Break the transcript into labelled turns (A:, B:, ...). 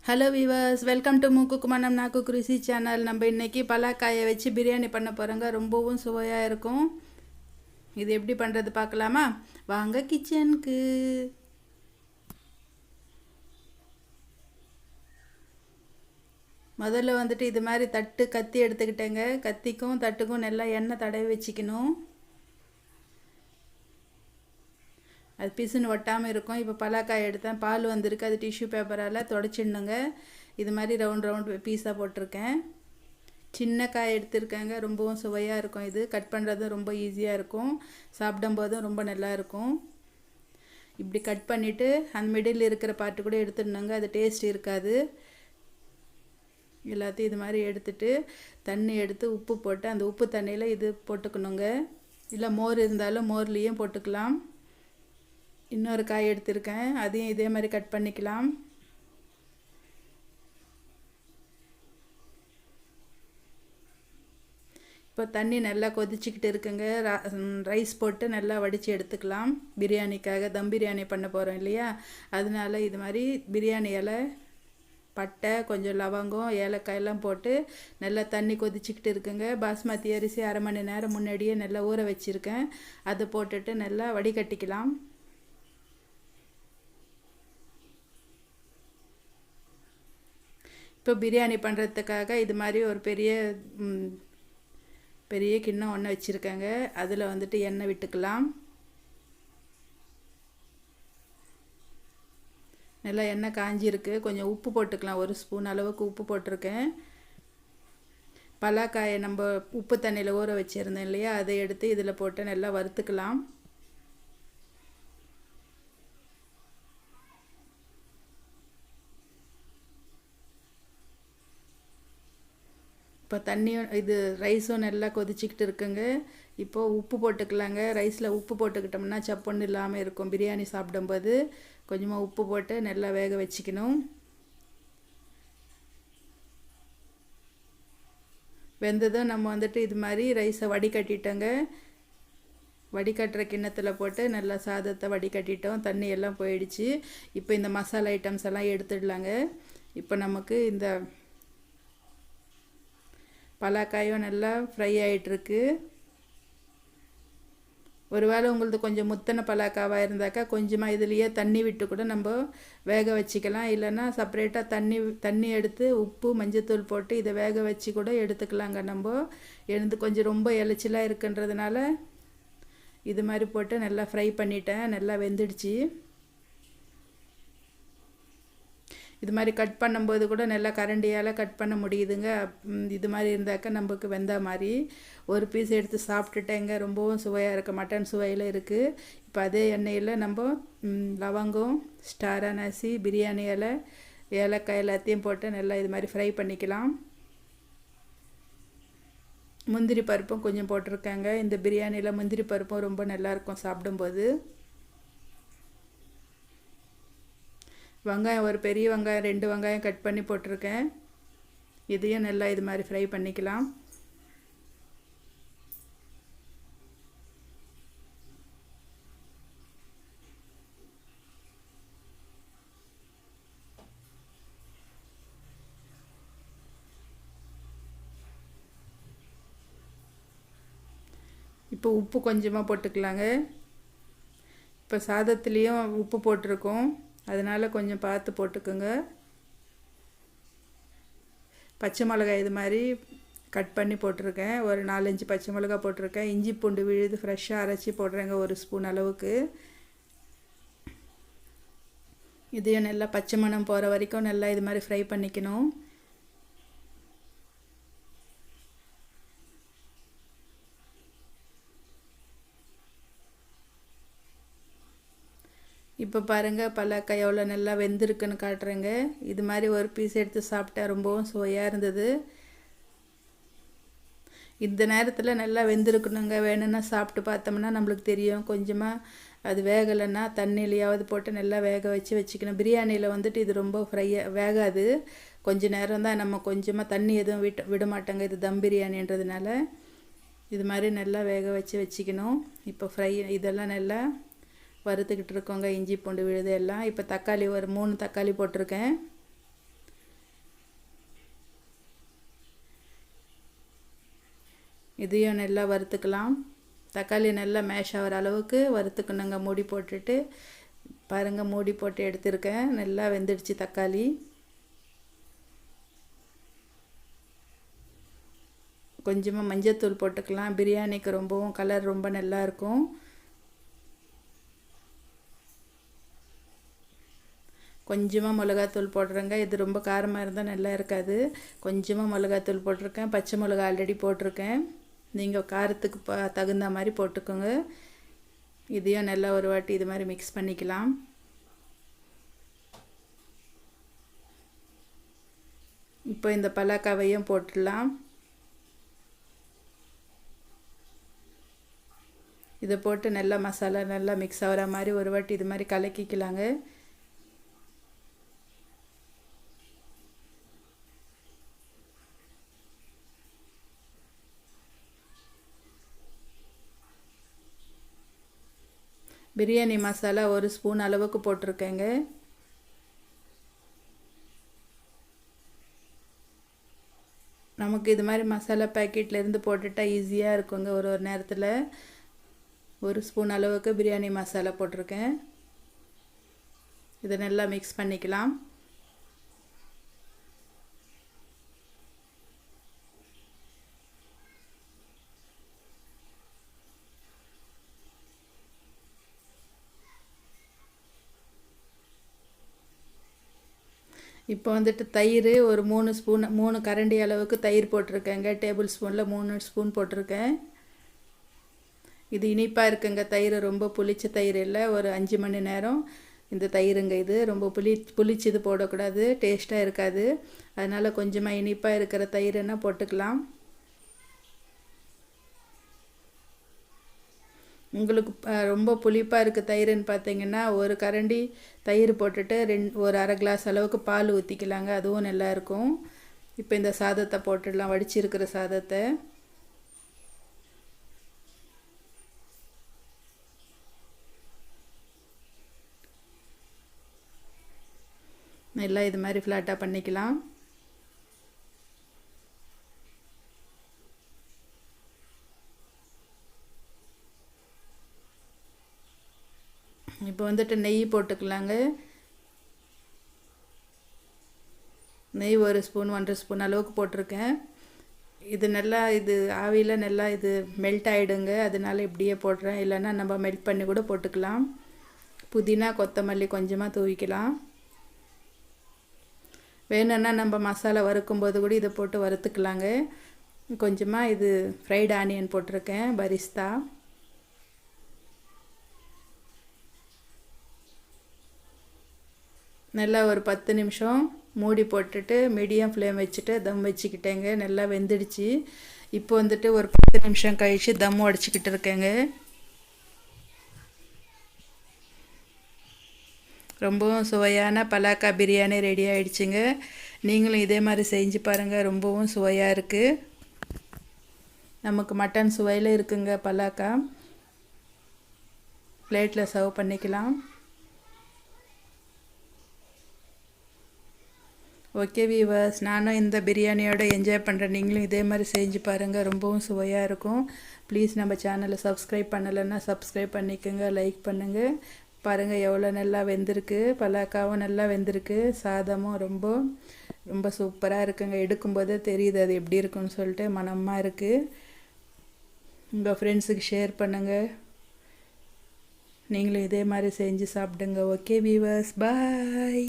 A: Hello viewers, welcome to மூக்குக்கு மனம் நாக்கு ருசி சேனல். நம்ம இன்றைக்கி பலாக்காயை வச்சு பிரியாணி பண்ண போகிறோங்க. ரொம்பவும் சுவையாக இருக்கும். இது எப்படி பண்ணுறது பார்க்கலாமா? வாங்க கிச்சனுக்கு. முதல்ல வந்துட்டு இது மாதிரி கத்தி எடுத்துக்கிட்டேங்க. கத்திக்கும் தட்டுக்கும் நல்லா எண்ணெய் தடவி வச்சுக்கணும். அது பிசுன்னு ஒட்டாமல் இருக்கும். இப்போ பலாக்காய் எடுத்தேன், பால் வந்திருக்கு, அது டிஷ்யூ பேப்பரால் தொடச்சிடணுங்க. இது மாதிரி ரவுண்ட் பீஸாக போட்டிருக்கேன். சின்ன காய் எடுத்துருக்கேங்க. ரொம்பவும் சுவையாக இருக்கும். இது கட் பண்ணுறதும் ரொம்ப ஈஸியாக இருக்கும், சாப்பிடும்போதும் ரொம்ப நல்லா இருக்கும். இப்படி கட் பண்ணிவிட்டு அந்த மிடில் இருக்கிற பார்ட்டு கூட எடுத்துடணுங்க, அது டேஸ்ட் இருக்காது. எல்லாத்தையும் இது மாதிரி எடுத்துட்டு தண்ணி எடுத்து உப்பு போட்டு அந்த உப்பு தண்ணியில் இது போட்டுக்கணுங்க. இல்லை மோர் இருந்தாலும் மோர்லேயும் போட்டுக்கலாம். இன்னொரு காய் எடுத்திருக்கேன், அதையும் இதே மாதிரி கட் பண்ணிக்கலாம். இப்போ தண்ணி நல்லா கொதிச்சிக்கிட்டு இருக்குங்க. ரைஸ் போட்டு நல்லா வடித்து எடுத்துக்கலாம். பிரியாணிக்காக தம் பிரியாணி பண்ண போகிறோம் இல்லையா, அதனால இது மாதிரி பிரியாணி இலை, பட்டை, கொஞ்சம் லவங்கம், ஏலக்காயெல்லாம் போட்டு நல்லா தண்ணி கொதிச்சிக்கிட்டு இருக்குங்க. பாஸ்மதி அரிசி அரை மணி நேரம் முன்னாடியே நல்லா ஊற வச்சுருக்கேன். அதை போட்டுட்டு நல்லா வடிகட்டிக்கலாம். இப்போ பிரியாணி பண்ணுறதுக்காக இது மாதிரி ஒரு பெரிய கிண்ணம் ஒன்று வச்சுருக்கேங்க. அதில் வந்துட்டு எண்ணெய் விட்டுக்கலாம். நல்லா எண்ணெய் காஞ்சிருக்கு. கொஞ்சம் உப்பு போட்டுக்கலாம், ஒரு ஸ்பூன் அளவுக்கு உப்பு போட்டிருக்கேன். பலாக்காயை நம்ம உப்பு தண்ணியில் ஊற வச்சுருந்தேன் இல்லையா, அதை எடுத்து இதில் போட்டு நல்லா வறுத்துக்கலாம். இப்போ தண்ணியும் இது ரைஸும் நல்லா கொதிச்சிக்கிட்டு இருக்குங்க. இப்போது உப்பு போட்டுக்கலாங்க. ரைஸில் உப்பு போட்டுக்கிட்டோம்னா சப்புன்னு இல்லாமல் இருக்கும். பிரியாணி சாப்பிடும்போது கொஞ்சமாக உப்பு போட்டு நல்லா வேக வச்சுக்கணும். வெந்ததும் நம்ம வந்துட்டு இது மாதிரி ரைஸை வடிகட்டிட்டோங்க. வடிகட்டுற கிண்ணத்தில் போட்டு நல்லா சாதத்தை வடிகட்டிட்டோம். தண்ணி எல்லாம் போயிடுச்சு. இப்போ இந்த மசாலா ஐட்டம்ஸ் எல்லாம் எடுத்துடலாங்க. இப்போ நமக்கு இந்த பலாக்காயும் நல்லா ஃப்ரை ஆகிட்டுருக்கு. ஒருவேளை உங்களுக்கு கொஞ்சம் முத்தனை பலாக்காவாக இருந்தாக்கா கொஞ்சமாக இதுலேயே தண்ணி விட்டு கூட நம்ம வேக வச்சுக்கலாம். இல்லைன்னா செப்பரேட்டாக தண்ணி எடுத்து உப்பு மஞ்சத்தூள் போட்டு இதை வேக வச்சு கூட எடுத்துக்கலாங்க. நம்ம கொஞ்சம் ரொம்ப இலைச்சிலாக இருக்குன்றதுனால இது மாதிரி போட்டு நல்லா ஃப்ரை பண்ணிட்டேன். நல்லா வெந்துடுச்சு. இது மாதிரி கட் பண்ணும்போது கூட நல்லா கரண்டியால் கட் பண்ண முடியுதுங்க. இது மாதிரி இருந்தாக்கா நமக்கு வெந்த மாதிரி ஒரு பீஸ் எடுத்து சாப்பிட்டுட்டேங்க. ரொம்பவும் சுவையாக இருக்குது, மட்டன் சுவையில் இருக்குது. இப்போ அதே எண்ணெயில் நம்ம லவங்கம், ஸ்டார் அனாசி, பிரியாணி இலை, ஏலக்காய் எல்லாத்தையும் போட்டு நல்லா இது மாதிரி ஃப்ரை பண்ணிக்கலாம். முந்திரி பருப்பும் கொஞ்சம் போட்டிருக்காங்க. இந்த பிரியாணியில் முந்திரி பருப்பும் ரொம்ப நல்லாயிருக்கும் சாப்பிடும்போது. வெங்காயம், ஒரு பெரிய வெங்காயம் 2 வெங்காயம் கட் பண்ணி போட்டிருக்கேன். இதையும் நல்லா இது மாதிரி ஃப்ரை பண்ணிக்கலாம். இப்போ உப்பு கொஞ்சமாக போட்டுக்கலாங்க. இப்போ சாதத்துலேயும் உப்பு போட்டிருக்கோம், அதனால் கொஞ்சம் பார்த்து போட்டுக்கோங்க. பச்சை மிளகாய் இது மாதிரி கட் பண்ணி போட்டிருக்கேன். ஒரு 4-5 பச்சை மிளகாய் போட்டிருக்கேன். இஞ்சி பூண்டு விழுது ஃப்ரெஷ்ஷாக அரைச்சி போடுறேங்க, ஒரு ஸ்பூன் அளவுக்கு. இதையும் நல்லா பச்சை மணம் போகிற வரைக்கும் நல்லா இது மாதிரி ஃப்ரை பண்ணிக்கணும். இப்போ பாருங்கள் பலாக்காய் எவ்வளோ நல்லா வெந்திருக்குன்னு காட்டுறேங்க. இது மாதிரி ஒரு பீஸ் எடுத்து சாப்பிட்டா ரொம்பவும் சுவையாக இருந்தது. இந்த நேரத்தில் நல்லா வெந்திருக்கணுங்க. வேணும்னா சாப்பிட்டு பார்த்தோம்னா நம்மளுக்கு தெரியும். கொஞ்சமாக அது வேகலைன்னா தண்ணியிலையாவது போட்டு நல்லா வேக வச்சுக்கணும். பிரியாணியில் வந்துட்டு இது ரொம்ப வேகாது. கொஞ்சம் நேரம் தான், நம்ம கொஞ்சமாக தண்ணி எதுவும் விட மாட்டோங்க. இது தம் பிரியாணின்றதுனால இது மாதிரி நல்லா வேக வச்சுக்கணும். இப்போ இதெல்லாம் நல்லா வறுத்துக்கிட்டு இருக்கோங்க. இஞ்சி பூண்டு விழுது எல்லாம். இப்போ தக்காளி ஒரு 3 தக்காளி போட்டிருக்கேன். இதையும் நல்லா வறுத்துக்கலாம். தக்காளி நல்லா மேஷ் ஆகிற அளவுக்கு வறுத்துக்கணுங்க. மூடி போட்டுட்டு பாருங்கள், மூடி போட்டு எடுத்துருக்கேன். நல்லா வெந்துடுச்சு தக்காளி. கொஞ்சமாக மஞ்சத்தூள் போட்டுக்கலாம். பிரியாணிக்கு ரொம்பவும் கலர் ரொம்ப நல்லாயிருக்கும். கொஞ்சமாக மிளகாத்தூள் போடுறேங்க. இது ரொம்ப காரமாக இருந்தால் நல்லா இருக்காது. கொஞ்சமாக மிளகாத்தூள் போட்டிருக்கேன். பச்சை மிளகா ஆல்ரெடி போட்டிருக்கேன். நீங்கள் காரத்துக்கு தகுந்த மாதிரி போட்டுக்கோங்க. இதையும் நல்லா ஒரு வாட்டி இது மாதிரி மிக்ஸ் பண்ணிக்கலாம். இப்போ இந்த பலாக்காவையும் போட்டுடலாம். இதை போட்டு நல்லா மசாலா நல்லா மிக்ஸ் ஆகிற மாதிரி ஒரு வாட்டி இது மாதிரி கலக்கிக்கலாங்க. பிரியாணி மசாலா 1 ஸ்பூன் அளவுக்கு போட்டிருக்கேங்க. நமக்கு இது மாதிரி மசாலா பேக்கெட்லேருந்து போட்டுட்டா ஈஸியாக இருக்குங்க. ஒரு நேரத்தில் 1 ஸ்பூன் அளவுக்கு பிரியாணி மசாலா போட்டிருக்கேன். இதை நல்லா மிக்ஸ் பண்ணிக்கலாம். இப்போ வந்துட்டு தயிர் ஒரு 3 கரண்டி அளவுக்கு தயிர் போட்டிருக்கேங்க. டேபிள் ஸ்பூனில் 3 ஸ்பூன் போட்டிருக்கேன். இது இனிப்பாக இருக்குங்க. தயிர் ரொம்ப புளிச்ச தயிர் இல்லை, ஒரு 5 மணி நேரம் இந்த தயிருங்க. இது ரொம்ப புளிச்சது போடக்கூடாது, டேஸ்ட்டாக இருக்காது. அதனால் கொஞ்சமாக இனிப்பாக இருக்கிற தயிர்னா போட்டுக்கலாம். உங்களுக்கு ரொம்ப புளிப்பாக இருக்குது தயிர்னு பார்த்தீங்கன்னா 1 கரண்டி தயிர் போட்டுட்டு ஒரு அரை கிளாஸ் அளவுக்கு பால் ஊற்றிக்கலாங்க. அதுவும் நல்லாயிருக்கும். இப்போ இந்த சாதத்தை போட்டுடலாம், வடிச்சிருக்கிற சாதத்தை. நல்லா இது மாதிரி ஃப்ளாட்டாக பண்ணிக்கலாம். இப்போ வந்துட்டு நெய் போட்டுக்கலாங்க. நெய் 1 ஸ்பூன் 1.5 ஸ்பூன் அளவுக்கு போட்டிருக்கேன். இது நல்லா ஆவியில் நல்லா இது மெல்ட் ஆகிடுங்க. அதனால இப்படியே போடுறேன். இல்லைன்னா நம்ம மெல்ட் பண்ணி கூட போட்டுக்கலாம். புதினா கொத்தமல்லி கொஞ்சமாக தூவிக்கலாம். வேணும்னா நம்ம மசாலா வறுக்கும்போது கூட இதை போட்டு வறுத்துக்கலாங்க. கொஞ்சமாக இது ஃப்ரைடு ஆனியன் போட்டிருக்கேன், பரிஸ்தா. நல்லா ஒரு 10 நிமிஷம் மூடி போட்டுட்டு மீடியம் ஃப்ளேம் வச்சுட்டு தம் வச்சுக்கிட்டேங்க. நல்லா வெந்துடுச்சு. இப்போ வந்துட்டு ஒரு 10 நிமிஷம் கழித்து தம் உடச்சிக்கிட்டு இருக்கேங்க. ரொம்பவும் சுவையான பலாக்கா பிரியாணி ரெடி ஆகிடுச்சுங்க. நீங்களும் இதே மாதிரி செஞ்சு பாருங்கள். ரொம்பவும் சுவையாக இருக்குது. நமக்கு மட்டன் சுவையில் இருக்குங்க பலாக்கா. பிளேட்டில் சர்வ் பண்ணிக்கலாம். ஓகே வீவர்ஸ், நானும் இந்த பிரியாணியோட என்ஜாய் பண்ணுறேன். நீங்களும் இதே மாதிரி செஞ்சு பாருங்கள். ரொம்பவும் சுவையாக இருக்கும். ப்ளீஸ் நம்ம சேனலை சப்ஸ்கிரைப் பண்ணலைன்னா சப்ஸ்கிரைப் பண்ணிக்கோங்க, லைக் பண்ணுங்கள். பாருங்கள் எவ்வளோ நல்லா வெந்திருக்கு. பலாக்காவும் நல்லா வெந்திருக்கு. சாதமும் ரொம்ப ரொம்ப சூப்பராக இருக்குங்க. எடுக்கும்போதே தெரியுது அது எப்படி இருக்குன்னு சொல்லிட்டு. மனமாக இருக்குது. உங்கள் ஃப்ரெண்ட்ஸுக்கு ஷேர் பண்ணுங்கள். நீங்களும் இதே மாதிரி செஞ்சு சாப்பிடுங்க. ஓகே வீவர்ஸ், பாய்.